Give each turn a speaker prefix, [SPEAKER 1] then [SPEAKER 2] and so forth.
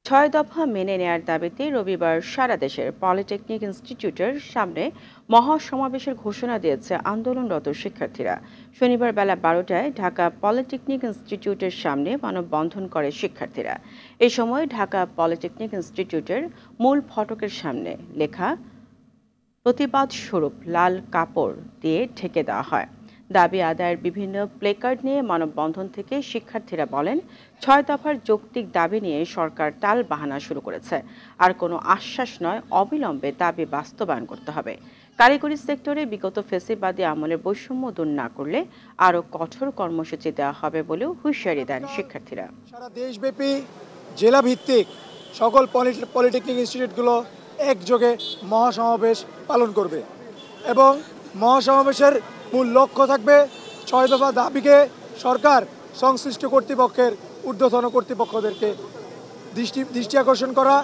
[SPEAKER 1] ছয় দফা মেনে নেয়ার দাবিতে রবিবার সারা দেশের পলিটেকনিক ইনস্টিটিউটের সামনে মহাসমাবেশের ঘোষণা দিয়েছে আন্দোলনরত শিক্ষার্থীরা। শনিবার বেলা 12টায় ঢাকা পলিটেকনিক ইনস্টিটিউটের সামনে মানববন্ধন করে শিক্ষার্থীরা। এই সময় ঢাকা পলিটেকনিক ইনস্টিটিউটের মূল ফটকের সামনে লেখা প্রতিবাদ স্বরূপ লাল কাপড় দিয়ে ঢেকে দেওয়া হয়। দাবি আদায়ের বিভিন্ন প্লেকার্ড নিয়ে মানববন্ধন থেকে শিক্ষার্থীরা বলেন, 6 দফার যৌক্তিক দাবি নিয়ে সরকার টাল বাহানা শুরু করেছে। আর কোনো আশ্বাস নয়, অবিলম্বে দাবি বাস্তবায়ন করতে হবে। কারিগরি সেক্টরে বিগত ফেসিবাদী আমলের বৈষম্য দূর না করলে আরও কঠোর কর্মসূচি দেওয়া হবে বলেও হুঁশিয়ারি দেন শিক্ষার্থীরা।
[SPEAKER 2] সারা দেশব্যাপী জেলা ভিত্তিক সকল পলিটেকনিক ইনস্টিটিউটগুলো একযোগে মহাসমাবেশ পালন করবে এবং মহাসমাবেশের মূল লক্ষ্য থাকবে 6 দফা দাবিকে সরকার সংশ্লিষ্ট কর্তৃপক্ষের ঊর্ধ্বতন কর্তৃপক্ষদেরকে দৃষ্টি আকর্ষণ করা।